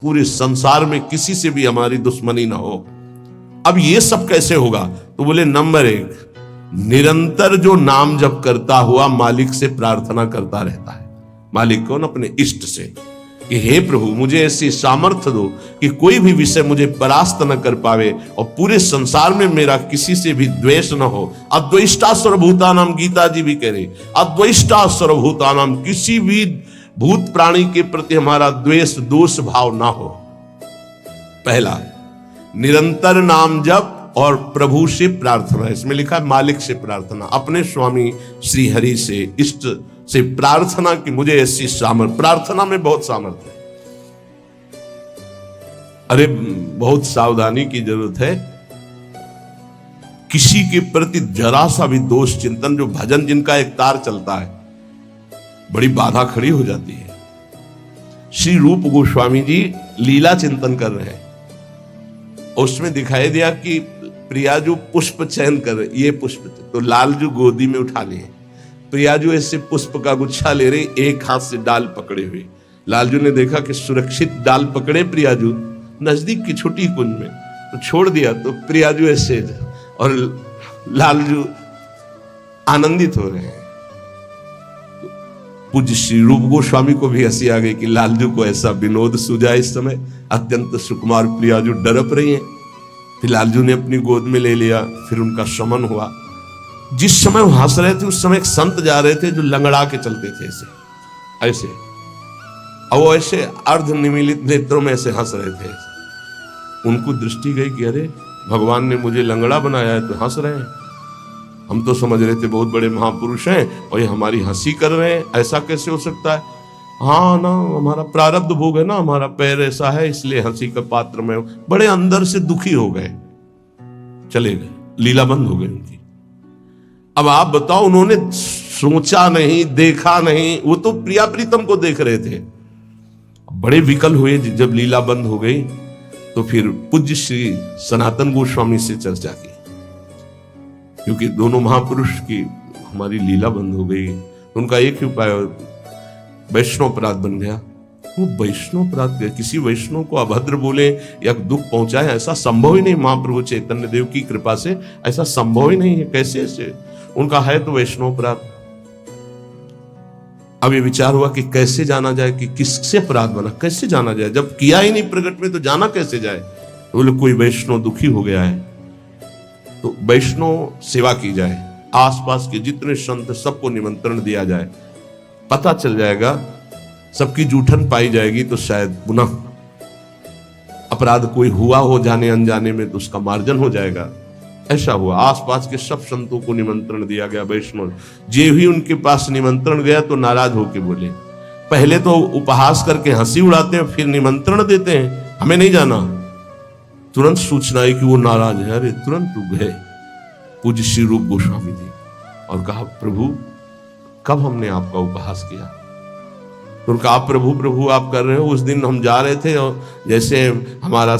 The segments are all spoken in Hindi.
पूरे संसार में किसी से भी हमारी दुश्मनी ना हो। अब ये सब कैसे होगा? तो बोले नंबर 1, निरंतर जो नाम जप करता हुआ मालिक से प्रार्थना करता रहता है। मालिक कौन? अपने इष्ट से, कि हे प्रभु मुझे ऐसी सामर्थ्य दो कि कोई भी विषय मुझे परास्त न कर पावे और पूरे संसार में मेरा किसी से भी द्वेष न हो। अद्वेष्टा सर्वभूतानाम, गीता जी भी कह रही, अद्वेष्टा सर्वभूतानाम, किसी भी भूत प्राणी के प्रति हमारा द्वेष दोष भाव ना हो। पहला, निरंतर नाम जप और प्रभु से प्रार्थना। इसमें लिखा है मालिक से प्रार्थना, अपने स्वामी श्री हरि से, इष्ट से प्रार्थना कि मुझे ऐसी सामर्थ्य। प्रार्थना में बहुत सामर्थ्य है। अरे बहुत सावधानी की जरूरत है। किसी के प्रति जरा सा भी दोष चिंतन, जो भजन जिनका एक तार चलता है, बड़ी बाधा खड़ी हो जाती है। श्री रूप गोस्वामी जी लीला चिंतन कर रहे हैं, उसमें दिखाई दिया कि प्रियाजू पुष्प चयन कर रहे, ये पुष्प तो लालजू गोदी में उठा लिए, प्रियाजू ऐसे पुष्प का गुच्छा ले रहे, एक हाथ से डाल पकड़े हुए। लालजू ने देखा कि सुरक्षित डाल पकड़े प्रियाजू नजदीक की छोटी कुंज में, तो छोड़ दिया, तो प्रियाजू ऐसे और लालजू आनंदित हो रहे हैं। पूज्य श्री रूप गोस्वामी को भी हंसी आ गई कि लालजू को ऐसा विनोद सूझा। इस समय अत्यंत सुकुमार प्रियाजू डरप रही हैं। फिर लालजू ने अपनी गोद में ले लिया, फिर उनका शमन हुआ। जिस समय वो हंस रहे थे उस समय एक संत जा रहे थे जो लंगड़ा के चलते थे ऐसे ऐसे, और वो ऐसे अर्ध निमीलित नेत्रों में ऐसे हंस रहे थे। उनको दृष्टि गई कि अरे भगवान ने मुझे लंगड़ा बनाया है तो हंस रहे हैं। हम तो समझ रहे थे बहुत बड़े महापुरुष हैं और ये हमारी हंसी कर रहे हैं, ऐसा कैसे हो सकता है? हाँ ना, हमारा प्रारब्ध भोग है ना, हमारा पैर ऐसा है इसलिए हंसी का पात्र में। बड़े अंदर से दुखी हो गए, चले गए, लीला बंद हो गई उनकी। अब आप बताओ, उन्होंने सोचा नहीं, देखा नहीं, वो तो प्रिया प्रीतम को देख रहे थे। बड़े विकल हुए जब लीला बंद हो गई, तो फिर पूज्य श्री सनातन गोस्वामी से चर्चा की, क्योंकि दोनों महापुरुष की हमारी लीला बंद हो गई। उनका एक ही उपाय, वैष्णव अपराध बन गया। वो वैष्णव अपराध, किसी वैष्णव को अभद्र बोले या दुख पहुंचाए, ऐसा संभव ही नहीं। महाप्रभु चैतन्य देव की कृपा से ऐसा संभव ही नहीं है। कैसे ऐसे? उनका है तो वैष्णव अपराध। अब ये विचार हुआ कि कैसे जाना जाए, कि किससे अपराध बना, कैसे जाना जाए? जब किया ही नहीं प्रकट में तो जाना कैसे जाए? तो बोले कोई वैष्णव दुखी हो गया है तो वैष्णव सेवा की जाए, आसपास के जितने संत सबको निमंत्रण दिया जाए, पता चल जाएगा, सबकी जूठन पाई जाएगी, तो शायद पुनः अपराध कोई हुआ हो जाने अनजाने में तो उसका मार्जन हो जाएगा। ऐसा हुआ। आसपास के सब संतों को निमंत्रण दिया गया वैष्णव। जे ही उनके पास निमंत्रण गया तो नाराज होके बोले, पहले तो उपहास करके हंसी उड़ाते हैं, फिर निमंत्रण देते हैं, हमें नहीं जाना। तुरंत सूचना आई कि वो नाराज है। अरे तुरंत गए पूज्य श्री रूप गोस्वामी जी और कहा, प्रभु कब हमने आपका उपहास किया? तो उनका आप प्रभु प्रभु आप कर रहे हो। उस दिन हम जा रहे थे और जैसे हमारा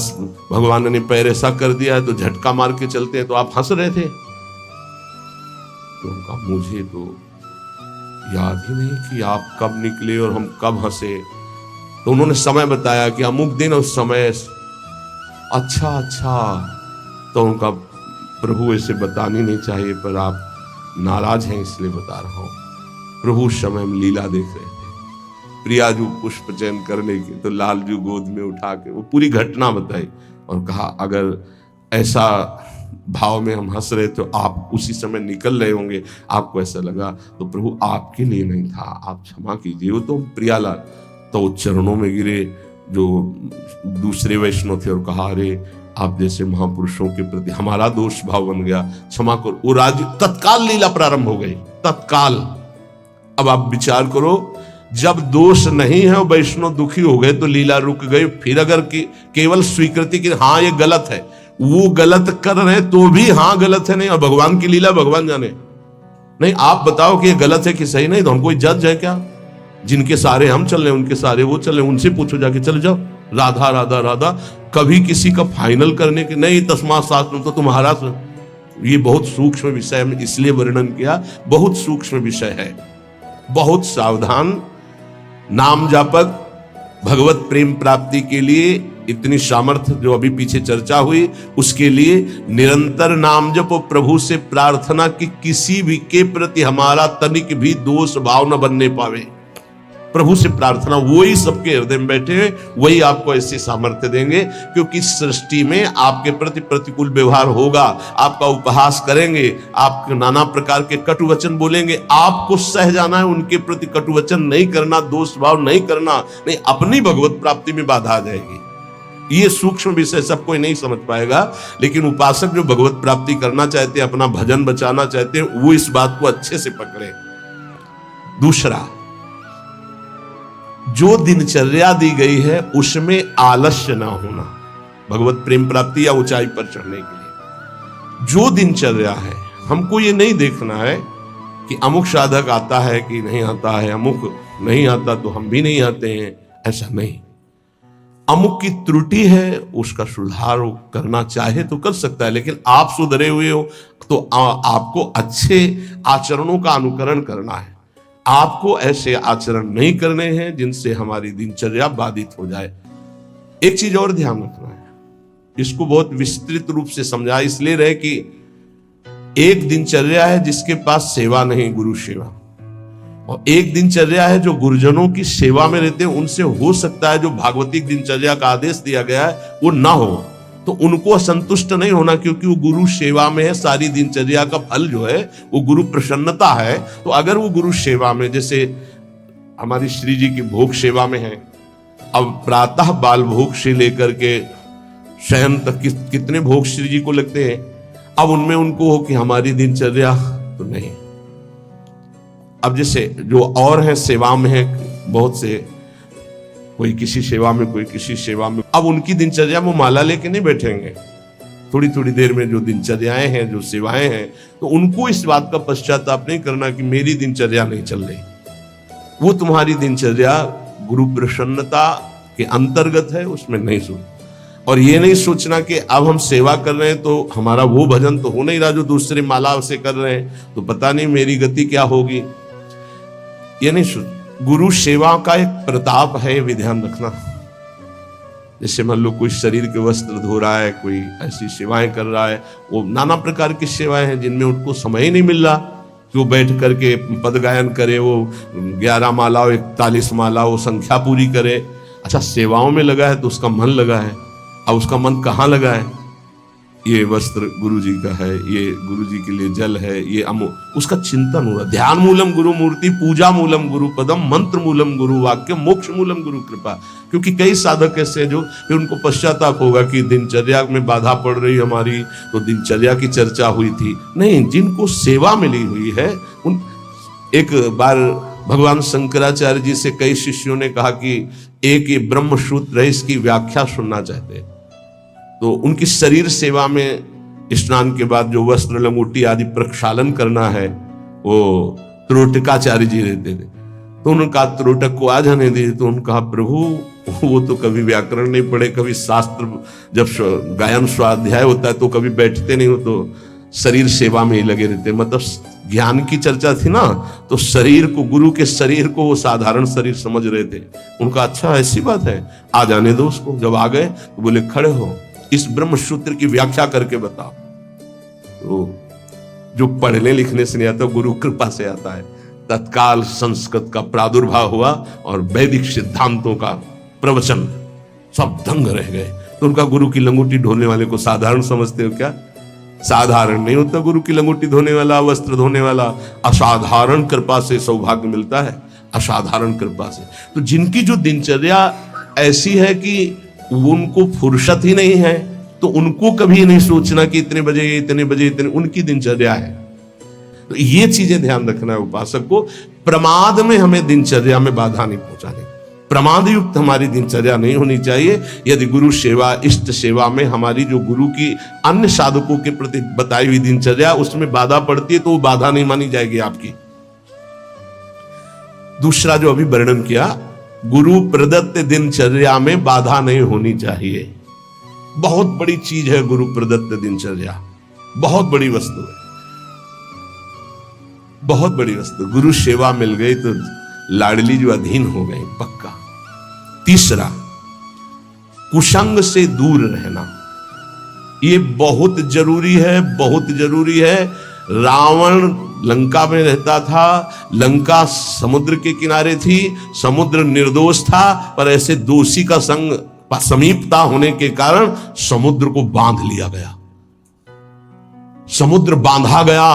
भगवान ने पैर ऐसा कर दिया है तो झटका मार के चलते हैं, तो आप हंस रहे थे। तो उनका मुझे तो याद ही नहीं कि आप कब निकले और हम कब हंसे। तो उन्होंने समय बताया कि अमुक दिन उस समय। अच्छा अच्छा, तो उनका प्रभु ऐसे बतानी नहीं चाहिए, पर आप नाराज हैं इसलिए बता रहा हूं। प्रभु उस समय में लीला देख रहे थे। प्रियाजू पुष्प चयन करने की, तो लालजू गोद में उठा के वो पूरी घटना बताई और कहा, अगर ऐसा भाव में हम हंस रहे तो आप उसी समय निकल रहे होंगे, आपको ऐसा लगा, तो प्रभु आपके लिए नहीं था, आप क्षमा कीजिए। वो तो प्रियालाल तो चरणों में गिरे जो दूसरे वैष्णव थे और कहा, अरे आप जैसे महापुरुषों के प्रति हमारा दोष भाव बन गया, क्षमा करो। वो राज तत्काल लीला प्रारंभ हो गई, तत्काल। अब आप विचार करो, जब दोष नहीं है वैष्णव दुखी हो गए तो लीला रुक गई। फिर अगर केवल स्वीकृति की हाँ ये गलत है, वो गलत कर रहे हैं तो भी हाँ गलत है नहीं, और भगवान की लीला भगवान जाने। नहीं आप बताओ कि ये गलत है कि सही, नहीं तो हम कोई जज है क्या? जिनके सारे हम चल रहे उनके सारे वो चल रहे, उनसे पूछो जाके, चले जाओ राधा राधा राधा। कभी किसी का फाइनल करने के नहीं, तस्मात् शास्त्रम तो तुम्हारा। ये बहुत सूक्ष्म विषय में इसलिए वर्णन किया, बहुत सूक्ष्म विषय है, बहुत सावधान। नाम जापक भगवत प्रेम प्राप्ति के लिए इतनी सामर्थ्य जो अभी पीछे चर्चा हुई, उसके लिए निरंतर नाम जप और प्रभु से प्रार्थना कि किसी भी के प्रति हमारा तनिक भी दोष भाव न बनने पावे। प्रभु से प्रार्थना, वही सबके हृदय में बैठे हैं, वही आपको ऐसी सामर्थ्य देंगे। क्योंकि सृष्टि में आपके प्रति प्रतिकूल व्यवहार होगा, आपका उपहास करेंगे, आप नाना प्रकार के कटु वचन बोलेंगे, आपको सह जाना है, उनके प्रति कटु वचन नहीं करना, दोष भाव नहीं करना, नहीं अपनी भगवत प्राप्ति में बाधा आ जाएगी। ये सूक्ष्म विषय सब कोई नहीं समझ पाएगा, लेकिन उपासक जो भगवत प्राप्ति करना चाहते हैं, अपना भजन बचाना चाहते हैं, वो इस बात को अच्छे से पकड़े। दूसरा, जो दिनचर्या दी गई है उसमें आलस्य ना होना, भगवत प्रेम प्राप्ति या ऊंचाई पर चढ़ने के लिए जो दिनचर्या है, हमको ये नहीं देखना है कि अमुक साधक आता है कि नहीं आता है, अमुक नहीं आता तो हम भी नहीं आते हैं, ऐसा नहीं। अमुक की त्रुटि है, उसका सुधार करना चाहे तो कर सकता है, लेकिन आप सुधरे हुए हो तो आपको अच्छे आचरणों का अनुकरण करना है। आपको ऐसे आचरण नहीं करने हैं जिनसे हमारी दिनचर्या बाधित हो जाए। एक चीज और ध्यान रखना है, इसको बहुत विस्तृत रूप से समझा इसलिए रहे कि एक दिनचर्या है जिसके पास सेवा नहीं, गुरु सेवा, और एक दिनचर्या है जो गुरुजनों की सेवा में रहते हैं। उनसे हो सकता है जो भागवतिक दिनचर्या का आदेश दिया गया है वो ना हो, तो उनको असंतुष्ट नहीं होना, क्योंकि वो गुरु सेवा में है। सारी दिनचर्या का फल जो है वो गुरु प्रसन्नता है। तो अगर वो गुरु सेवा में, जैसे हमारी श्री जी की भोग सेवा में है, अब प्रातः बाल भोग से लेकर के शयन तक कितने भोग श्री जी को लगते हैं, अब उनमें उनको हो कि हमारी दिनचर्या तो नहीं। अब जैसे जो और हैं सेवा में है, बहुत से, कोई किसी सेवा में, कोई किसी सेवा में, अब उनकी दिनचर्या में माला लेके नहीं बैठेंगे। थोड़ी थोड़ी देर में जो दिनचर्याएं हैं, जो सेवाएं हैं, तो उनको इस बात का पश्चाताप नहीं करना कि मेरी दिनचर्या नहीं चल रही। वो तुम्हारी दिनचर्या गुरु प्रसन्नता के अंतर्गत है, उसमें नहीं सोच। और ये नहीं सोचना कि अब हम सेवा कर रहे हैं तो हमारा वो भजन तो हो नहीं रहा जो दूसरे माला से कर रहे हैं, तो पता नहीं मेरी गति क्या होगी, ये नहीं सोच। गुरु सेवा का एक प्रताप है, ये भी ध्यान रखना। जैसे मान लो कोई शरीर के वस्त्र धो रहा है, कोई ऐसी सेवाएं कर रहा है, वो नाना प्रकार की सेवाएं हैं जिनमें उनको समय ही नहीं मिल रहा कि वो बैठ करके पद गायन करे, वो 11 माला 41 माला वो संख्या पूरी करे। अच्छा, सेवाओं में लगा है तो उसका मन लगा है, अब उसका मन कहाँ लगा है? ये वस्त्र गुरु जी का है, ये गुरु जी के लिए जल है, ये उसका चिंतन हो रहा। ध्यान मूलम गुरु मूर्ति, पूजा मूलम गुरु पदम, मंत्र मूलम गुरु वाक्य, मोक्ष मूलम गुरु कृपा। क्योंकि कई साधक ऐसे जो फिर उनको पश्चाताप होगा कि दिनचर्या में बाधा पड़ रही हमारी, तो दिनचर्या की चर्चा हुई थी। नहीं, जिनको सेवा मिली हुई है उन, एक बार भगवान शंकराचार्य जी से कई शिष्यों ने कहा कि एक ये ब्रह्म सूत्र है, इसकी व्याख्या सुनना चाहते हैं। तो उनकी शरीर सेवा में स्नान के बाद जो वस्त्र लंगोटी आदि प्रक्षालन करना है, वो त्रोटकाचार्य जी रहते थे। तो उन्होंने कहा त्रोटक को आ जाने दिए। तो उन्होंने कहा प्रभु वो तो कभी व्याकरण नहीं पढ़े, कभी शास्त्र, जब गायन स्वाध्याय होता है तो कभी बैठते नहीं हो, तो शरीर सेवा में ही लगे रहते। मतलब ज्ञान की चर्चा थी ना, तो शरीर को, गुरु के शरीर को वो साधारण शरीर समझ रहे थे। उनका अच्छा ऐसी बात है, आ जाने दो उसको। जब आ गए तो बोले खड़े हो, इस ब्रह्म सूत्र की व्याख्या करके बताओ। तो जो पढ़ने लिखने से नहीं आता, गुरु कृपा से आता है। तत्काल संस्कृत का प्रादुर्भाव हुआ और वैदिक सिद्धांतों का प्रवचन, सब दंग रह गए। तो उनका गुरु की लंगोटी ढोने वाले को साधारण समझते हो क्या? साधारण नहीं होता गुरु की लंगोटी धोने वाला, वस्त्र धोने वाला। असाधारण कृपा से सौभाग्य मिलता है, असाधारण कृपा से। तो जिनकी जो दिनचर्या ऐसी है कि उनको फुर्सत ही नहीं है, तो उनको कभी नहीं सोचना कि इतने बजे इतने बजे इतने, उनकी दिनचर्या है। तो ये चीजें ध्यान रखना है उपासक को। प्रमाद में हमें दिनचर्या में बाधा नहीं पहुंचाने, प्रमाद युक्त हमारी दिनचर्या नहीं होनी चाहिए। यदि गुरु सेवा, इष्ट सेवा में हमारी जो गुरु की अन्य साधकों के प्रति बताई हुई दिनचर्या, उसमें बाधा पड़ती है तो वो बाधा नहीं मानी जाएगी आपकी। दूसरा जो अभी वर्णन किया, गुरु प्रदत्त दिनचर्या में बाधा नहीं होनी चाहिए। बहुत बड़ी चीज है गुरु प्रदत्त दिनचर्या, बहुत बड़ी वस्तु है, बहुत बड़ी वस्तु। गुरु सेवा मिल गई तो लाडली जो अधीन हो गई, पक्का। तीसरा, कुसंग से दूर रहना, ये बहुत जरूरी है, बहुत जरूरी है। रावण लंका में रहता था, लंका समुद्र के किनारे थी, समुद्र निर्दोष था, पर ऐसे दोषी का संग समीपता होने के कारण समुद्र को बांध लिया गया, समुद्र बांधा गया।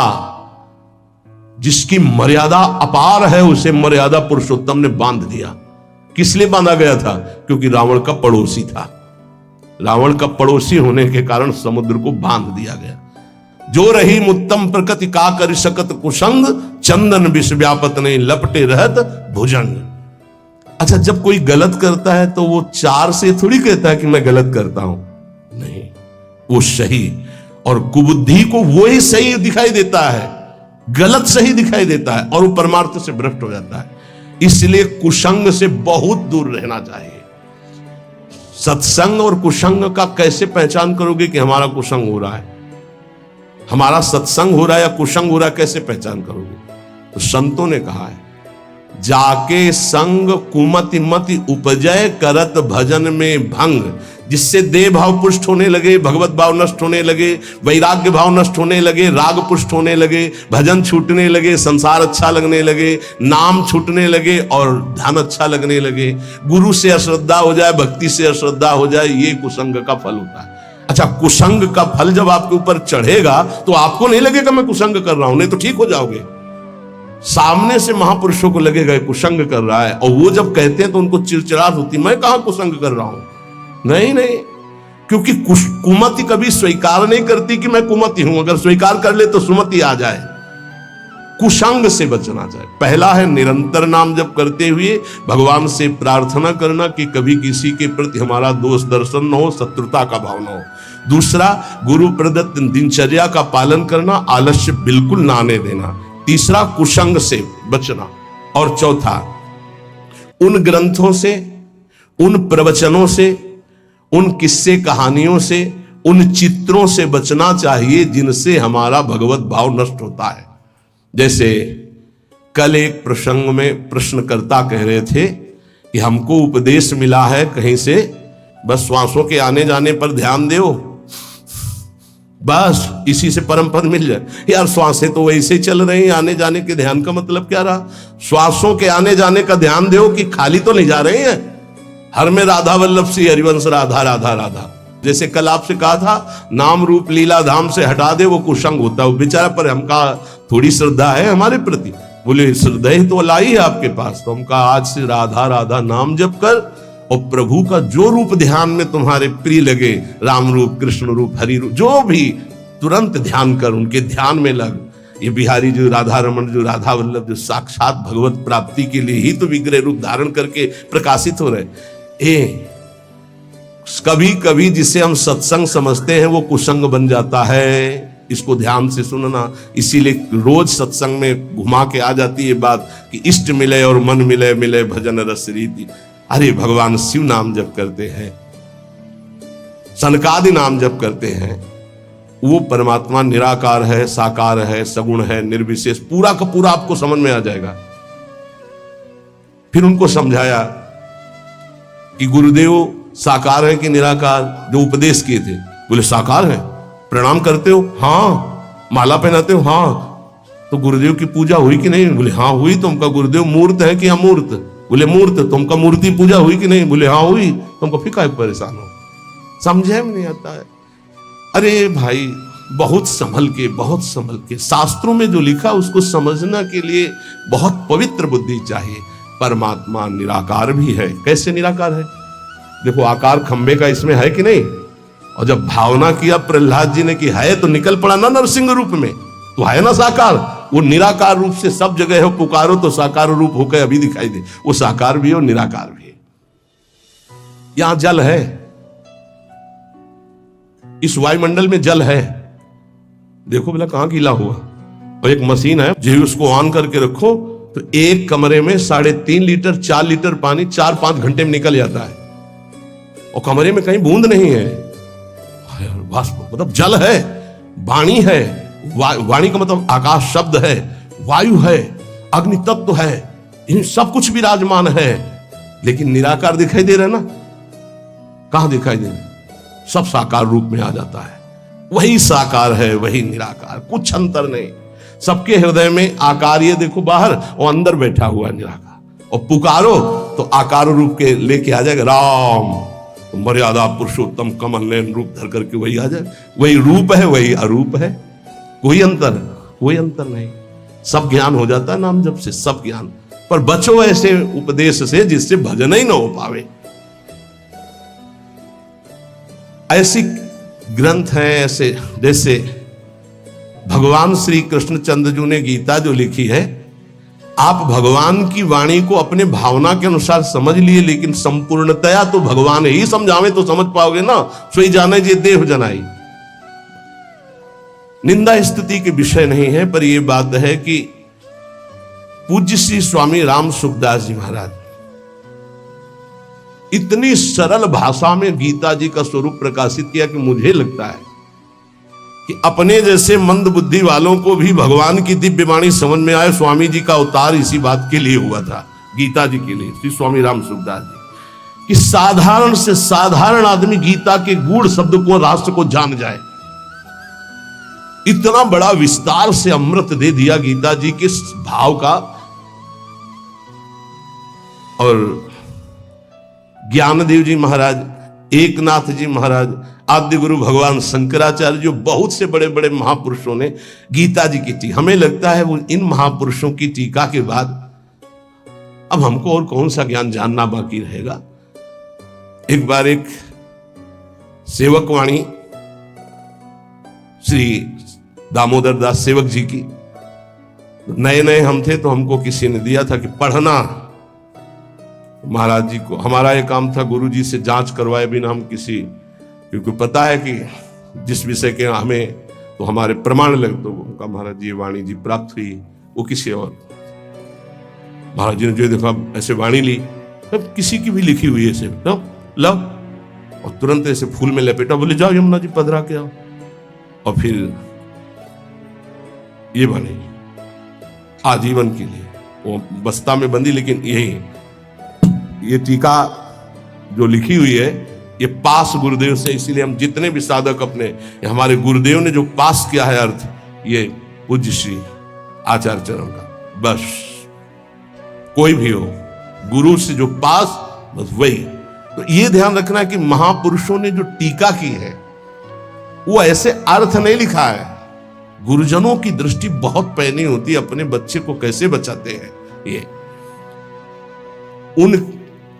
जिसकी मर्यादा अपार है उसे मर्यादा पुरुषोत्तम ने बांध दिया। किस लिए बांधा गया था? क्योंकि रावण का पड़ोसी था। रावण का पड़ोसी होने के कारण समुद्र को बांध दिया गया। जो रही मुत्तम प्रकृति का कर सकत कुसंग, चंदन विष व्यापत नहीं लपटे रहत भुजंग। अच्छा, जब कोई गलत करता है तो वो चार से थोड़ी कहता है कि मैं गलत करता हूं, नहीं, वो सही और कुबुद्धि को वो ही सही दिखाई देता है, गलत सही दिखाई देता है और वो परमार्थ से भ्रष्ट हो जाता है। इसलिए कुसंग से बहुत दूर रहना चाहिए। सत्संग और कुसंग का कैसे पहचान करोगे कि हमारा कुसंग हो रहा है, हमारा सत्संग हो रहा है या कुसंग हो रहा है, कैसे पहचान करोगे? तो संतों ने कहा है, जाके संग कुमति मति उपजय करत भजन में भंग। जिससे देह भाव पुष्ट होने लगे, भगवत भाव नष्ट होने लगे, वैराग्य भाव नष्ट होने लगे, राग पुष्ट होने लगे, भजन छूटने लगे, संसार अच्छा लगने लगे, नाम छूटने लगे और ध्यान अच्छा लगने लगे। गुरु से अश्रद्धा हो जाए, भक्ति से अश्रद्धा हो जाए, ये कुसंग का फल होता है। अच्छा, कुसंग का फल जब आपके ऊपर चढ़ेगा तो आपको नहीं लगेगा मैं कुसंग कर रहा हूं, नहीं तो ठीक हो जाओगे। सामने से महापुरुषों को लगेगा कुसंग कर रहा है, और वो जब कहते हैं तो उनको चिड़चिड़ाहट होती, मैं कहां कुसंग कर रहा हूं। नहीं नहीं, क्योंकि कुमति कभी स्वीकार नहीं करती कि मैं कुमति हूं। अगर स्वीकार कर ले तो सुमति आ जाए। कुसंग से बचना चाहिए। पहला है निरंतर नाम जप करते हुए भगवान से प्रार्थना करना कि कभी किसी के प्रति हमारा दोष दर्शन न हो, शत्रुता का भाव न हो। दूसरा, गुरु प्रदत्त दिनचर्या का पालन करना, आलस्य बिल्कुल ना आने देना। तीसरा, कुसंग से बचना। और चौथा, उन ग्रंथों से, उन प्रवचनों से, उन किस्से कहानियों से, उन चित्रों से बचना चाहिए जिनसे हमारा भगवत भाव नष्ट होता है। जैसे कल एक प्रसंग में प्रश्नकर्ता कह रहे थे कि हमको उपदेश मिला है कहीं से, बस श्वासों के आने जाने पर ध्यान दो, बस इसी से परम पद मिल जाए। यार, श्वासें तो वैसे चल रही हैं, आने जाने के ध्यान का मतलब क्या रहा? श्वासों के आने जाने का ध्यान दो कि खाली तो नहीं जा रहे हैं। हर में राधा वल्लभ सी हरिवंश राधा राधा राधा। जैसे कल आपसे कहा था, नाम रूप लीला धाम से हटा दे वो कुसंग होता है। वो बेचारा, पर हमका थोड़ी श्रद्धा है हमारे प्रति। बोले श्रद्धा ही तो लाई है आपके पास, तो हमका आज से राधा राधा नाम जप कर और प्रभु का जो रूप ध्यान में तुम्हारे प्रिय लगे, राम रूप, कृष्ण रूप, हरि रूप, जो भी, तुरंत ध्यान कर, उनके ध्यान में लग। ये बिहारी जो राधा रमन, जो राधा वल्लभ, जो साक्षात भगवत प्राप्ति के लिए ही तो विग्रह रूप धारण करके प्रकाशित हो रहे। कभी कभी जिसे हम सत्संग समझते हैं वो कुसंग बन जाता है। इसको ध्यान से सुनना। इसीलिए रोज सत्संग में घुमा के आ जाती है बात कि इष्ट मिले और मन मिले, मिले भजन रस रीति। अरे भगवान शिव नाम जप करते हैं, सनकादि नाम जप करते हैं, वो परमात्मा निराकार है, साकार है, सगुण है, निर्विशेष, पूरा का पूरा आपको समझ में आ जाएगा। फिर उनको समझाया कि गुरुदेव साकार है कि निराकार, जो उपदेश किए थे। बोले साकार है। प्रणाम करते हो? हाँ। माला पहनाते हो? हाँ। तो गुरुदेव की पूजा हुई कि नहीं? बोले हाँ हुई। तुमका गुरुदेव मूर्त है कि अमूर्त? बोले मूर्त। तुमका मूर्ति पूजा हुई कि नहीं? बोले हाँ हुई। तुमको फिर काहे परेशान हो? समझे में नहीं आता है। अरे भाई, बहुत संभल के, बहुत संभल के। शास्त्रों में जो लिखा उसको समझने के लिए बहुत पवित्र बुद्धि चाहिए। परमात्मा निराकार भी है। कैसे निराकार है? देखो, आकार खंबे का इसमें है कि नहीं? और जब भावना किया प्रहलाद जी ने कि है, तो निकल पड़ा ना नरसिंह रूप में, तो है ना साकार। वो निराकार रूप से सब जगह हो, पुकारो तो साकार रूप होकर अभी दिखाई दे। वो साकार भी है और निराकार भी है। यहां जल है, इस वायुमंडल में जल है। देखो भला कहां गीला हुआ। और एक मशीन है, जो उसको ऑन करके रखो तो एक कमरे में 3.5 लीटर 4 लीटर पानी 4-5 घंटे में निकल जाता है, और कमरे में कहीं बूंद नहीं है। मतलब जल है, वाणी है। वाणी का मतलब आकाश शब्द है, वायु है, अग्नि तत्व है, इन सब कुछ विराजमान है। लेकिन निराकार दिखाई दे रहा है ना, कहां दिखाई दे रहा है? सब साकार रूप में आ जाता है। वही साकार है, वही निराकार, कुछ अंतर नहीं। सबके हृदय में आकार ये देखो बाहर, और अंदर बैठा हुआ है निराकार। और पुकारो तो आकार रूप के लेके आ जाएगा, राम तो मर्यादा पुरुषोत्तम कमल नयन रूप धर करके वही आ जाए। वही रूप है, वही अरूप है, कोई अंतर नहीं। सब ज्ञान हो जाता है नाम जप से, सब ज्ञान। पर बचो ऐसे उपदेश से जिससे भजन ही न हो पावे। ऐसी ग्रंथ हैं ऐसे, जैसे भगवान श्री कृष्णचंद्र जी ने गीता जो लिखी है, आप भगवान की वाणी को अपने भावना के अनुसार समझ लिए, लेकिन संपूर्णतया तो भगवान ही समझावे तो समझ पाओगे ना। सोई जाने जे देव जनाई। निंदा स्तुति के विषय नहीं है, पर यह बात है कि पूज्य श्री स्वामी राम सुखदास जी महाराज इतनी सरल भाषा में गीता जी का स्वरूप प्रकाशित किया कि मुझे लगता है कि अपने जैसे मंद बुद्धि वालों को भी भगवान की दिव्य वाणी समझ में आए। स्वामी जी का अवतार इसी बात के लिए हुआ था, गीता जी के लिए, श्री स्वामी राम सुखदास जी, कि साधारण से साधारण आदमी गीता के गूढ़ शब्द को, राष्ट्र को जान जाए। इतना बड़ा विस्तार से अमृत दे दिया गीता जी के भाव का। और ज्ञानदेव जी महाराज, एकनाथ जी महाराज, आद्य गुरु भगवान शंकराचार्य, जो बहुत से बड़े बड़े महापुरुषों ने गीता जी की टीका, हमें लगता है वो इन महापुरुषों की टीका के बाद अब हमको और कौन सा ज्ञान जानना बाकी रहेगा। एक बार एक सेवक वाणी श्री दामोदर दास सेवक जी की, नए नए हम थे तो हमको किसी ने दिया था कि पढ़ना। महाराज जी को हमारा ये काम था, गुरु जी से जांच करवाए बिना हम किसी, क्योंकि पता है कि जिस विषय के हमें तो हमारे प्रमाण लग, तो उनका महाराज जी वाणी जी प्राप्त हुई, वो किसी और। महाराज जी ने जो देखा ऐसे वाणी ली, तब किसी की भी लिखी हुई ऐसे लव, और तुरंत ऐसे फूल में लपेटा, बोले जाओ यमुना जी पधरा के आओ। और फिर ये वाणी आजीवन के लिए वो बस्ता में बंदी, लेकिन यही ये टीका जो लिखी हुई है ये पास गुरुदेव से, इसीलिए हम जितने भी साधक अपने, हमारे गुरुदेव ने जो पास किया है अर्थ, ये पूज्य श्री आचार्य चरण का। बस कोई भी हो गुरु से जो पास, बस वही। तो ये ध्यान रखना कि महापुरुषों ने जो टीका की है वो ऐसे अर्थ नहीं लिखा है। गुरुजनों की दृष्टि बहुत पैनी होती है, अपने बच्चे को कैसे बचाते हैं। ये उन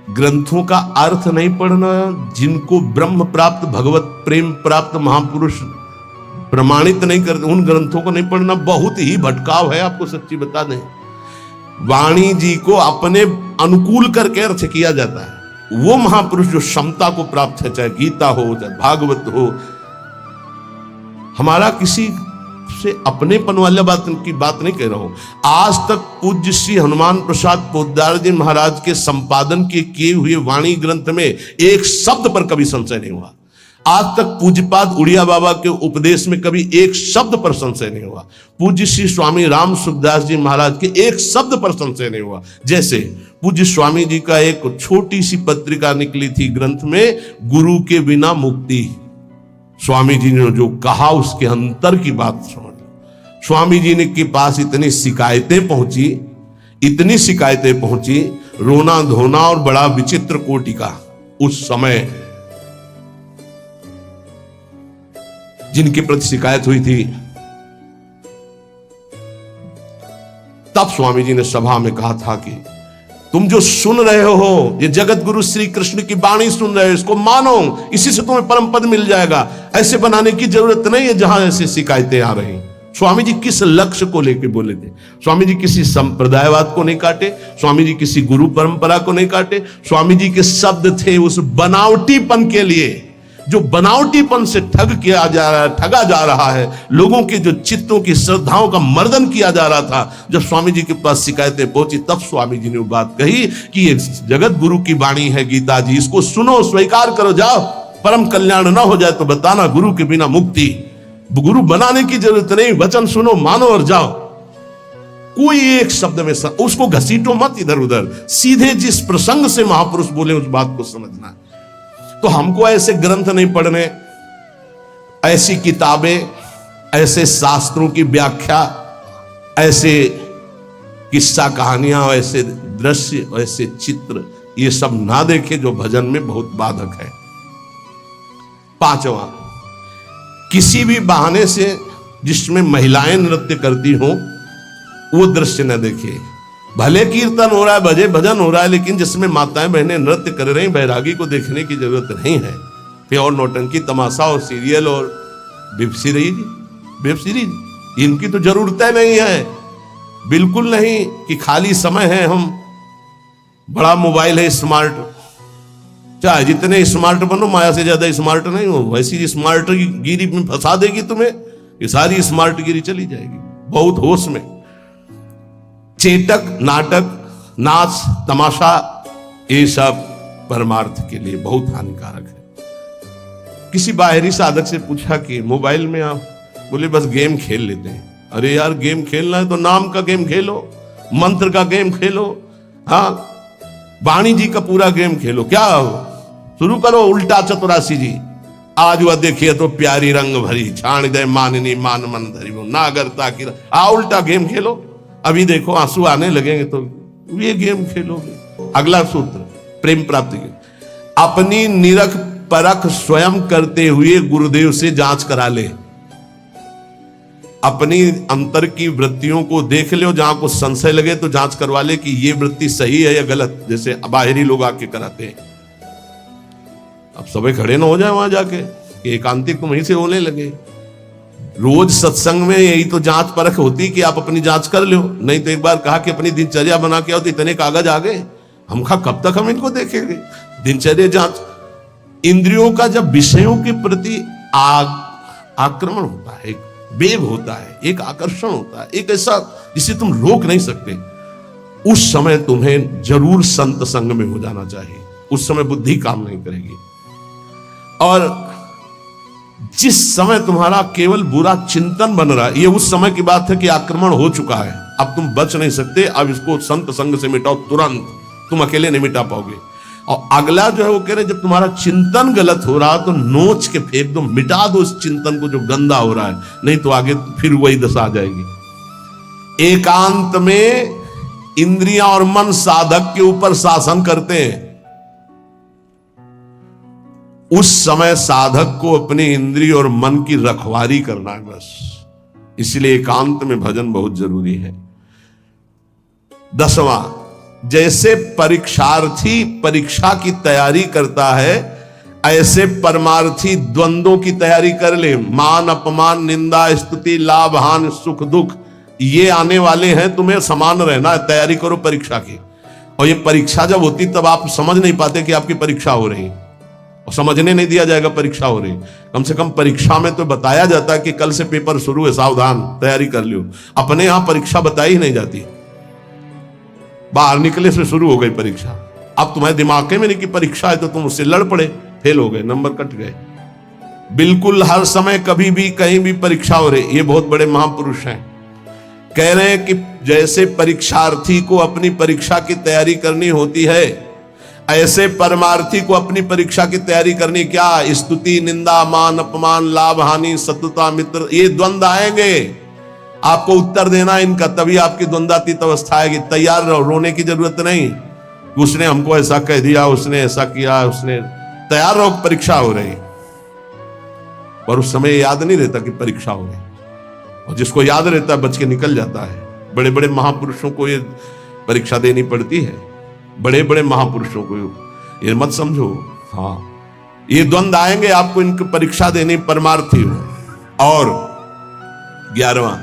ग्रंथों का अर्थ नहीं पढ़ना जिनको ब्रह्म प्राप्त, भगवत प्रेम प्राप्त महापुरुष प्रमाणित नहीं करते, उन ग्रंथों को नहीं पढ़ना बहुत ही भटकाव है। आपको सच्ची बता दें, वाणी जी को अपने अनुकूल करके अर्थ किया जाता है। वो महापुरुष जो क्षमता को प्राप्त है, चाहे गीता हो चाहे भागवत हो, हमारा किसी से अपनेपन वाला बात की बात नहीं कह रहा हूं। आज तक पूज्य श्री हनुमान प्रसाद पोद्दार जी महाराज के संपादन के किए हुए वाणी ग्रंथ में एक शब्द पर कभी संशय नहीं हुआ। आज तक पूज्यपाद उड़िया बाबा के उपदेश में कभी एक शब्द पर संशय नहीं हुआ। पूज्य श्री स्वामी राम सुखदास जी महाराज के एक शब्द पर संशय नहीं हुआ। जैसे पूज्य स्वामी जी का एक छोटी सी पत्रिका निकली थी ग्रंथ में, गुरु के बिना मुक्ति। स्वामी जी ने जो कहा उसके अंतर की बात समझ। स्वामी जी ने के पास इतनी शिकायतें पहुंची, रोना धोना और बड़ा विचित्र कोटि का। उस समय जिनके प्रति शिकायत हुई थी, तब स्वामी जी ने सभा में कहा था कि तुम जो सुन रहे हो, ये जगत गुरु श्री कृष्ण की वाणी सुन रहे हो, इसको मानो, इसी से तुम्हें परम पद मिल जाएगा। ऐसे बनाने की जरूरत नहीं है जहां ऐसी शिकायतें आ रही। स्वामी जी किस लक्ष्य को लेकर बोले थे? स्वामी जी किसी संप्रदायवाद को नहीं काटे, स्वामी जी किसी गुरु परंपरा को नहीं काटे। स्वामी जी के शब्द थे उस बनावटीपन के लिए, जो बनावटीपन से ठगा जा रहा है, लोगों के जो चित्तों की श्रद्धाओं का मर्दन किया जा रहा था। जब स्वामी जी के पास शिकायतें पहुंची, तब स्वामी जी ने वो बात कही कि ये जगत गुरु की वाणी है गीता जी, इसको सुनो, स्वीकार करो, जाओ। परम कल्याण ना हो जाए तो बताना, गुरु के बिना मुक्ति। गुरु बनाने की जरूरत नहीं, वचन सुनो, मानो और जाओ। कोई एक शब्द में उसको घसीटो मत इधर उधर, सीधे जिस प्रसंग से महापुरुष बोले उस बात को समझना है। तो हमको ऐसे ग्रंथ नहीं पढ़ने, ऐसी किताबें, ऐसे शास्त्रों की व्याख्या, ऐसे किस्सा कहानियां, ऐसे दृश्य, ऐसे चित्र, ये सब ना देखे जो भजन में बहुत बाधक है। पांचवा, किसी भी बहाने से जिसमें महिलाएं नृत्य करती हो वो दृश्य न देखे। भले कीर्तन हो रहा है, भजे भजन हो रहा है, लेकिन जिसमें माताएं बहनें नृत्य कर रही, बैरागी को देखने की जरूरत नहीं है। फिर और नौटंकी तमाशा और सीरियल और वेब सीरीज इनकी तो जरूरत नहीं है, बिल्कुल नहीं। कि खाली समय है, हम बड़ा मोबाइल है स्मार्ट, चाहे जितने स्मार्ट बनो माया से ज्यादा स्मार्ट नहीं हो, वैसी स्मार्ट गिरी में फंसा देगी तुम्हें, ये सारी स्मार्ट गिरी चली जाएगी। बहुत होश में। चेटक, नाटक, नाच, तमाशा, ये सब परमार्थ के लिए बहुत हानिकारक है। किसी बाहरी साधक से पूछा कि मोबाइल में आप, बोले बस गेम खेल लेते हैं। अरे यार, गेम खेलना है तो नाम का गेम खेलो, मंत्र का गेम खेलो, हाँ, वाणी जी का पूरा गेम खेलो। क्या शुरू करो उल्टा चतुरासी जी, आज वह देखिए तो प्यारी रंग भरी, छाण दे माननी मान मन धरी, नागरता की उल्टा गेम खेलो। अभी देखो आंसू आने लगेंगे तो ये गेम खेलोगे। अगला सूत्र प्रेम प्राप्ति के, अपनी निरख परख स्वयं करते हुए गुरुदेव से जांच करा ले। अपनी अंतर की वृत्तियों को देख ले, जहां कुछ संशय लगे तो जांच करवा ले कि ये वृत्ति सही है या गलत, जैसे बाहरी लोग आके कराते हैं। अब सबे खड़े ना हो जाए वहां जाके कि एकांतिक तुम वहीं से होने लगे। रोज सत्संग में यही तो जांच परख होती कि आप अपनी जांच कर लो। नहीं तो एक बार कहा कि अपनी दिनचर्या बना के आओ, तो इतने कागज आ गए, हम कहा कब तक हम इनको देखेंगे। दिनचर्या जांच, इंद्रियों का जब विषयों के प्रति आक्रमण होता है, एक वेग होता है, एक आकर्षण होता है, एक ऐसा जिसे तुम रोक नहीं सकते, उस समय तुम्हें जरूर संत संग में हो जाना चाहिए। उस समय बुद्धि काम नहीं करेगी। और जिस समय तुम्हारा केवल बुरा चिंतन बन रहा है, ये उस समय की बात है कि आक्रमण हो चुका है, अब तुम बच नहीं सकते। अब इसको संत संग से मिटाओ तुरंत, तुम अकेले नहीं मिटा पाओगे। और अगला जो है वो कह रहे जब तुम्हारा चिंतन गलत हो रहा तो नोच के फेंक दो, मिटा दो उस चिंतन को जो गंदा हो रहा है, नहीं तो आगे फिर वही दशा आ जाएगी। एकांत में इंद्रियां और मन साधक के ऊपर शासन करते हैं। उस समय साधक को अपनी इंद्रिय और मन की रखवारी करना है बस। इसलिए एकांत में भजन बहुत जरूरी है। 10वां, जैसे परीक्षार्थी परीक्षा की तैयारी करता है, ऐसे परमार्थी द्वंद्वों की तैयारी कर ले। मान अपमान, निंदा स्तुति, लाभ हानि, सुख दुख, ये आने वाले हैं, तुम्हें समान रहना है। तैयारी करो परीक्षा की। और ये परीक्षा जब होती तब आप समझ नहीं पाते कि आपकी परीक्षा हो रही, और समझने नहीं दिया जाएगा परीक्षा हो रही। कम से कम परीक्षा में तो बताया जाता है कि कल से पेपर शुरू है, सावधान, तैयारी कर लियो। अपने यहां परीक्षा बताई ही नहीं जाती, बाहर निकले से शुरू हो गई परीक्षा। अब तुम्हारे दिमाग में नहीं कि परीक्षा है तो तुम उससे लड़ पड़े, फेल हो गए, नंबर कट गए। बिल्कुल हर समय कभी भी कहीं भी परीक्षा हो रही। ये बहुत बड़े महापुरुष हैं, कह रहे हैं कि जैसे परीक्षार्थी को अपनी परीक्षा की तैयारी करनी होती है, ऐसे परमार्थी को अपनी परीक्षा की तैयारी करनी। क्या? स्तुति, निंदा, मान अपमान, लाभ हानि, शत्रुता मित्र, ये द्वंद्व आएंगे, आपको उत्तर देना इनका, तभी आपकी द्वंद्वातीत अवस्था आएगी। तैयार रहो, रोने की जरूरत नहीं। उसने हमको ऐसा कह दिया, उसने ऐसा किया, उसने, तैयार रहो, परीक्षा हो रही। पर उस समय याद नहीं रहता कि परीक्षा हो रही, और जिसको याद रहता है बच के निकल जाता है। बड़े बड़े महापुरुषों को ये परीक्षा देनी पड़ती है, बड़े बड़े महापुरुषों को, ये मत समझो। हाँ, ये द्वंद्व आएंगे, आपको इनकी परीक्षा देनी, परमार्थी हो। और 11वां,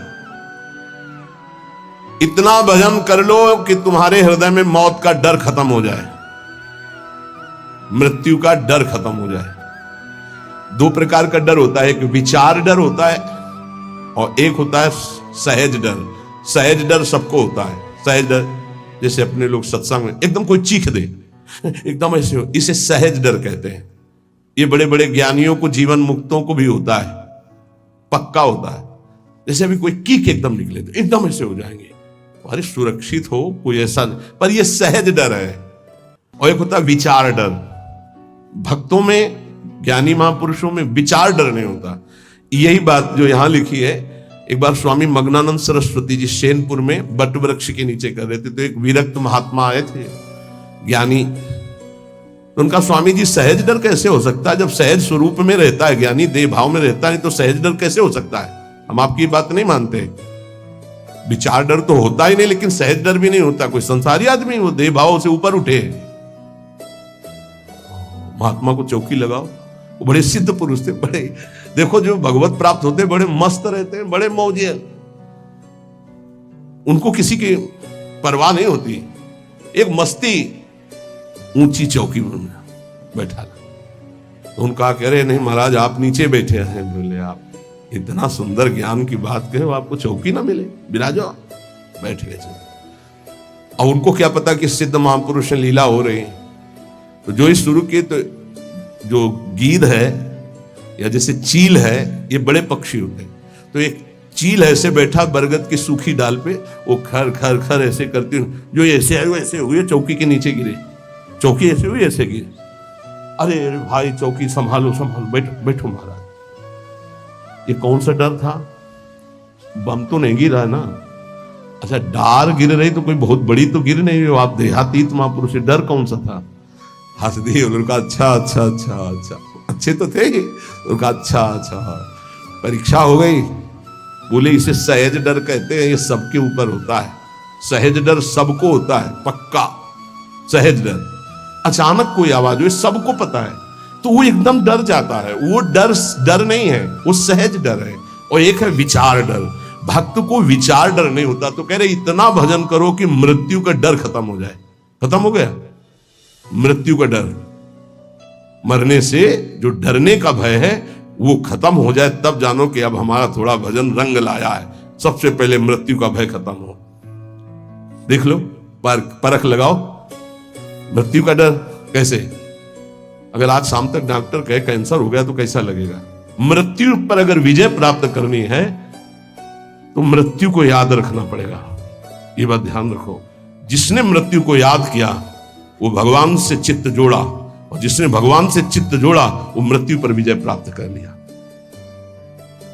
इतना भजन कर लो कि तुम्हारे हृदय में मौत का डर खत्म हो जाए, मृत्यु का डर खत्म हो जाए। 2 प्रकार का डर होता है, एक विचार डर होता है और एक होता है सहज डर। सहज डर सबको होता है। सहज डर जैसे अपने लोग सत्संग में एकदम कोई चीख दे, एकदम ऐसे हो, इसे सहज डर कहते हैं। ये बड़े बड़े ज्ञानियों को, जीवन मुक्तों को भी होता है, पक्का होता है। जैसे अभी कोई कीक एकदम निकले तो एकदम ऐसे हो जाएंगे, अरे सुरक्षित हो, कोई ऐसा नहीं, पर यह सहज डर है। और एक होता है विचार डर। भक्तों में, ज्ञानी महापुरुषों में विचार डर नहीं होता। यही बात जो यहां लिखी है, एक बार स्वामी मग्नानंद सरस्वती जी सेनपुर में बट वृक्ष के नीचे कर रहे थे, तो एक विरक्त महात्मा आए थे, ज्ञानी। तो उनका स्वामी जी सहज डर कैसे हो सकता है, जब सहज स्वरूप में रहता है ज्ञानी, देह भाव में रहता है, तो सहज डर कैसे हो सकता है? हम आपकी बात नहीं मानते। विचार डर तो होता ही नहीं, लेकिन सहज डर भी नहीं होता। कोई संसारी आदमी वो देह भाव से ऊपर उठे। महात्मा को चौकी लगाओ, वो बड़े सिद्ध पुरुष थे, बड़े, देखो जो भगवत प्राप्त होते बड़े मस्त रहते हैं, बड़े मौजे, उनको किसी की परवाह नहीं होती। एक मस्ती ऊंची चौकी में बैठा, तो उनका कह रहे नहीं महाराज आप नीचे बैठे हैं। बोले आप इतना सुंदर ज्ञान की बात कहे, आपको चौकी ना मिले, बिराजो। बैठ गए। और उनको क्या पता कि सिद्ध महापुरुष लीला हो रही है। तो जो ही शुरू किए, तो जो गीध है या जैसे चील है, ये बड़े पक्षी होते हैं, तो एक चील ऐसे बैठा बरगद की सूखी डाल पे, वो खर खर खर ऐसे करती, जो ऐसे आए ऐसे हुए, चौकी के नीचे गिरे, चौकी ऐसे हुई ऐसे गिरे। अरे भाई चौकी संभालो संभालो, बैठो बैठो महाराज। ये कौन सा डर था? बम तो नहीं गिरा ना। अच्छा डार गिर रही तो कोई बहुत बड़ी तो गिर नहीं हो, आप देहातीत महापुरुष, डर कौन सा था? हंस दिए। उनका अच्छा अच्छा अच्छा अच्छा, अच्छे तो थे ही। उनका अच्छा अच्छा, परीक्षा हो गई। बोले इसे सहज डर कहते हैं, ये सबके ऊपर होता है। सहज डर सबको होता है, पक्का सहज डर। अचानक कोई आवाज हुई, सबको पता है, तो वो एकदम डर जाता है। वो डर नहीं है, वो सहज डर है। और एक है विचार डर। भक्त को विचार डर नहीं होता, तो कह रहे इतना भजन करो कि मृत्यु का डर खत्म हो जाए। खत्म हो गया मृत्यु का डर, मरने से जो डरने का भय है वो खत्म हो जाए, तब जानो कि अब हमारा थोड़ा भजन रंग लाया है। सबसे पहले मृत्यु का भय खत्म हो। देख लो, परख लगाओ मृत्यु का डर कैसे। अगर आज शाम तक डॉक्टर कहे कैंसर हो गया तो कैसा लगेगा? मृत्यु पर अगर विजय प्राप्त करनी है तो मृत्यु को याद रखना पड़ेगा। ये बात ध्यान रखो। जिसने मृत्यु को याद किया वो भगवान से चित्त जोड़ा, और जिसने भगवान से चित्त जोड़ा वो मृत्यु पर विजय प्राप्त कर लिया।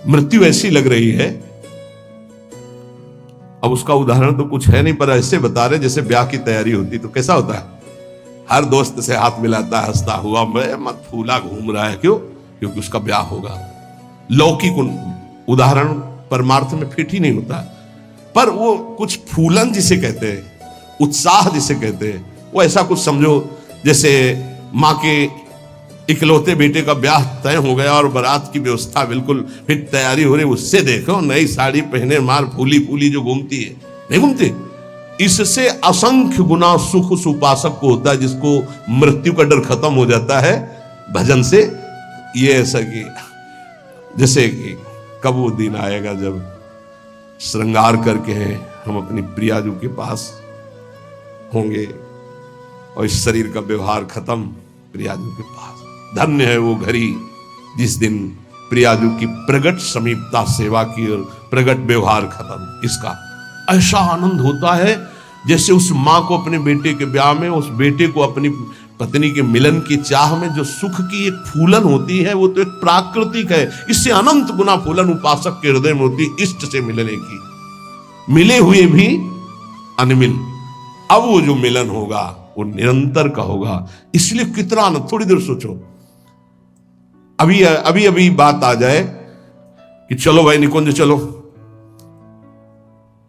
मृत्यु ऐसी लग रही है, अब उसका उदाहरण तो कुछ है नहीं, पर ऐसे बता रहे जैसे ब्याह की तैयारी होती तो कैसा होता है। हर दोस्त से हाथ मिलाता है, हंसता हुआ, मैं मत फूला घूम रहा है। क्यों? क्योंकि उसका ब्याह होगा। लौकिक उदाहरण परमार्थ में फिट ही नहीं होता, पर वो कुछ फूलन जिसे कहते हैं, उत्साह जिसे कहते हैं, वो ऐसा कुछ समझो जैसे माँ के इकलौते बेटे का ब्याह तय हो गया और बारात की व्यवस्था बिल्कुल फिट तैयारी हो रही। उससे देखो नई साड़ी पहने मार फूली फूली जो घूमती है, नहीं घूमती। इससे असंख्य गुना सुख उस उपासक को होता है जिसको मृत्यु का डर खत्म हो जाता है भजन से। ये ऐसा कि जैसे कि कब वो दिन आएगा जब श्रृंगार करके हम अपनी प्रियाजू के पास होंगे और इस शरीर का व्यवहार खत्म प्रियाजू के पास। धन्य है वो घड़ी जिस दिन प्रियाजू की प्रगट समीपता सेवा की और प्रगट व्यवहार खत्म। इसका ऐसा आनंद होता है जैसे उस माँ को अपने बेटे के ब्याह में, उस बेटे को अपनी पत्नी के मिलन की चाह में जो सुख की एक फूलन होती है वो तो एक प्राकृतिक है। इससे अनंत गुना फूलन उपासक के हृदय में होती इष्ट से मिलने की, मिले हुए भी अनमिल। अब वो जो मिलन होगा वो निरंतर का होगा। इसलिए कितना आनंद। थोड़ी देर सोचो, अभी अभी अभी बात आ जाए कि चलो भाई निकुंज चलो,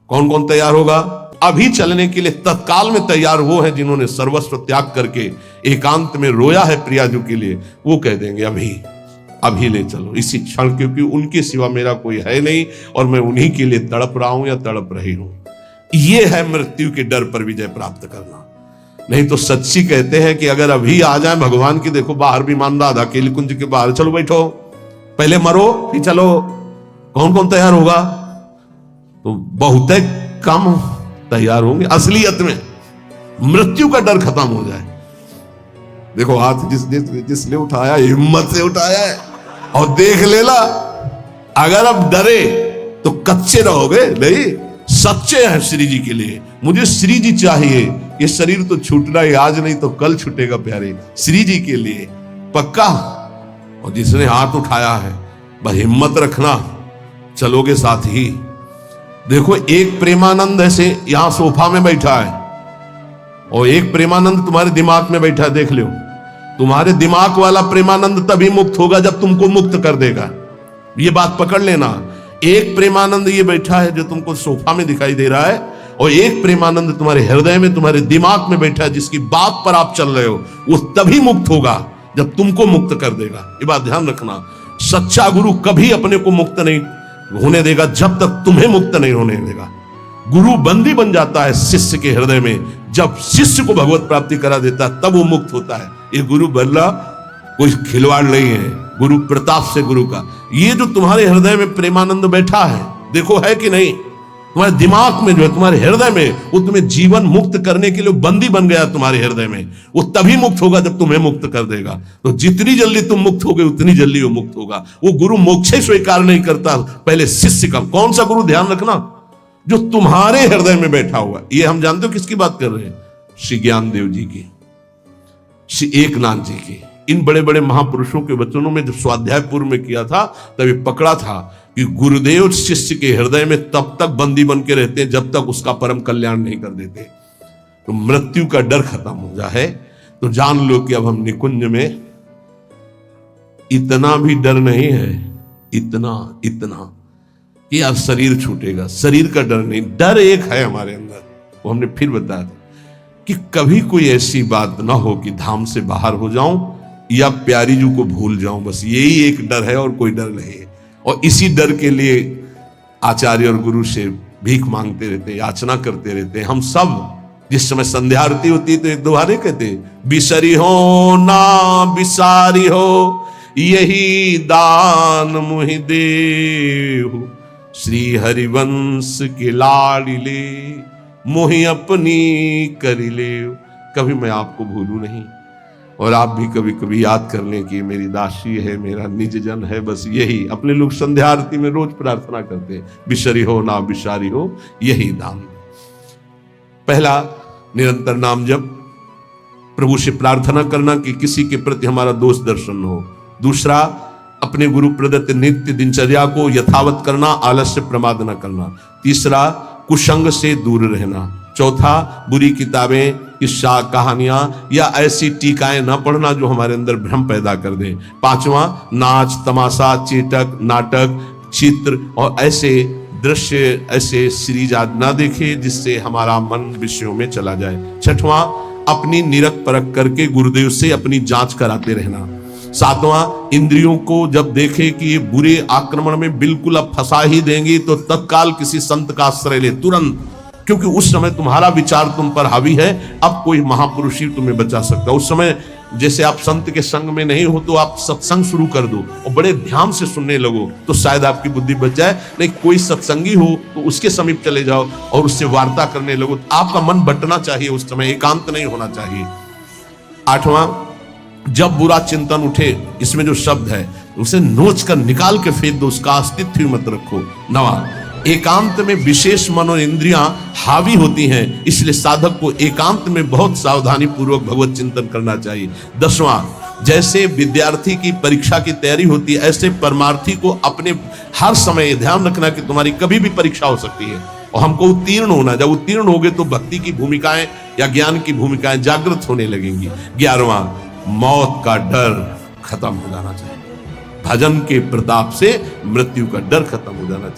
कौन कौन तैयार होगा? अभी चलने के लिए तत्काल में तैयार वो है जिन्होंने सर्वस्व त्याग करके एकांत में रोया है प्रियाजू के लिए। वो कह देंगे अभी अभी ले चलो इसी क्षण, क्योंकि उनके सिवा मेरा कोई है नहीं और मैं उन्हीं के लिए तड़प रहा हूं या तड़प रही हूं। ये है मृत्यु के डर पर विजय प्राप्त करना। नहीं तो सच्ची कहते हैं कि अगर अभी आ जाए भगवान की, देखो बाहर भी मान रहा था केली कुंज के बाहर, चलो बैठो पहले मरो फिर चलो, कौन कौन तैयार होगा? तो बहुत कम तैयार होंगे। असलियत में मृत्यु का डर खत्म हो जाए। देखो हाथ जिसने उठाया हिम्मत से उठाया है और देख लेला। अगर अब डरे तो कच्चे रहोगे नहीं, सच्चे हैं श्री जी के लिए। मुझे श्री जी चाहिए, ये शरीर तो छूटना है, आज नहीं तो कल छूटेगा प्यारे, श्री जी के लिए पक्का। और जिसने हाथ उठाया है बस हिम्मत रखना, चलोगे साथ ही। देखो एक प्रेमानंद ऐसे यहां सोफा में बैठा है और एक प्रेमानंद तुम्हारे दिमाग में बैठा है, देख लो। तुम्हारे दिमाग वाला प्रेमानंद तभी मुक्त होगा जब तुमको मुक्त कर देगा, ये बात पकड़ लेना। एक प्रेमानंद ये बैठा है जो तुमको सोफा में दिखाई दे रहा है, और एक प्रेमानंद तुम्हारे हृदय में, तुम्हारे दिमाग में बैठा है, जिसकी बात पर आप चल रहे हो, वो तभी मुक्त होगा जब तुमको मुक्त कर देगा। ये बात ध्यान रखना। सच्चा गुरु कभी अपने को मुक्त नहीं होने देगा जब तक तुम्हें मुक्त नहीं होने देगा। गुरु बंदी बन जाता है शिष्य के हृदय में, जब शिष्य को भगवत प्राप्ति करा देता है तब वो मुक्त होता है। ये गुरु बल्ला कोई खिलवाड़ नहीं है, गुरु प्रताप से गुरु का। ये जो तुम्हारे हृदय में प्रेमानंद बैठा है, देखो है कि नहीं, तुम्हारे दिमाग में जो है, तुम्हारे हृदय में, वो तुम्हें जीवन मुक्त करने के लिए बंदी बन गया तुम्हारे हृदय में। वो तभी मुक्त होगा जब तुम्हें मुक्त कर देगा। तो जितनी जल्दी तुम मुक्त होगे उतनी जल्दी वो मुक्त होगा। वो गुरु मोक्ष स्वीकार नहीं करता, पहले शिष्य का। कौन सा गुरु, ध्यान रखना, जो तुम्हारे हृदय में बैठा हुआ। ये हम जानते हो किसकी बात कर रहे हैं? श्री ज्ञानदेव जी की, श्री एकनाथ जी की। इन बड़े बड़े महापुरुषों के वचनों में जो स्वाध्याय पूर्व में किया था, तभी पकड़ा था कि गुरुदेव शिष्य के हृदय में तब तक बंदी बन के रहते हैं जब तक उसका परम कल्याण नहीं कर देते। तो मृत्यु का डर खत्म हो जाए तो जान लो कि अब हम निकुंज में इतना भी डर नहीं है, इतना कि अब शरीर छूटेगा। शरीर का डर नहीं, डर एक है हमारे अंदर, वो हमने फिर बताया था कि कभी कोई ऐसी बात ना हो कि धाम से बाहर हो जाऊं या प्यारी जी को भूल जाऊं। बस यही एक डर है और कोई डर नहीं है। और इसी डर के लिए आचार्य और गुरु से भीख मांगते रहते, याचना करते रहते। हम सब जिस समय संध्या आरती होती है तो एक दोबारे कहते, बिसरी हो ना बिसारी हो, यही दान मुहि देहु, श्री हरिवंश के लाडिले, मोहि अपनी करिले। कभी मैं आपको भूलू नहीं, और आप भी कभी कभी याद कर लें कि मेरी दासी है, मेरा निज जन है। बस यही अपने लोग संध्या आरती में रोज प्रार्थना करते हैं, बिसरी हो ना बिसारी हो, यही दान। पहला, निरंतर नाम जप, प्रभु से प्रार्थना करना कि किसी के प्रति हमारा दोष दर्शन हो। दूसरा, अपने गुरु प्रदत्त नित्य दिनचर्या को यथावत करना, आलस्य प्रमाद न करना। तीसरा, कुसंग से दूर रहना। चौथा, बुरी किताबें, किस्सा, कहानियां या ऐसी टीकाएं न पढ़ना जो हमारे अंदर भ्रम पैदा कर दे। पांचवा, नाच तमाशा, चेटक, नाटक, चित्र और ऐसे दृश्य, ऐसे सीरीज आदि ना देखे जिससे हमारा मन विषयों में चला जाए। छठवां, अपनी निरख परख करके गुरुदेव से अपनी जांच कराते रहना। सातवां, इंद्रियों को जब देखे कि ये बुरे आक्रमण में बिल्कुल अब फंसा ही देंगी तो तत्काल किसी संत का आश्रय ले तुरंत, क्योंकि उस समय तुम्हारा विचार तुम पर हावी है। अब कोई महापुरुष ही तुम्हें बचा सकता। उस समय जैसे आप संत के संग में नहीं हो तो आप सत्संग शुरू कर दो और बड़े ध्यान से सुनने लगो तो शायद आपकी बुद्धि बच जाए। नहीं, कोई सत्संगी हो तो उसके समीप चले जाओ और उससे वार्ता करने लगो। आपका मन बंटना चाहिए, उस समय एकांत नहीं होना चाहिए। आठवां, जब बुरा चिंतन उठे, इसमें जो शब्द है उसे नोच कर निकाल के फेंक दो, उसका अस्तित्व ही मत रखो। नवा, एकांत में विशेष मन और इंद्रियां हावी होती हैं, इसलिए साधक को एकांत में बहुत सावधानी पूर्वक भगवत चिंतन करना चाहिए। 10वां, जैसे विद्यार्थी की परीक्षा की तैयारी होती है, ऐसे परमार्थी को अपने हर समय ध्यान रखना कि तुम्हारी कभी भी परीक्षा हो सकती है और हमको उत्तीर्ण होना। जब उत्तीर्ण होगे तो भक्ति की भूमिकाएं या ज्ञान की भूमिकाएं जागृत होने लगेंगी। 11वां, मौत का डर खत्म हो जाना चाहिए। भजन के प्रताप से मृत्यु का डर खत्म हो जाना चाहिए।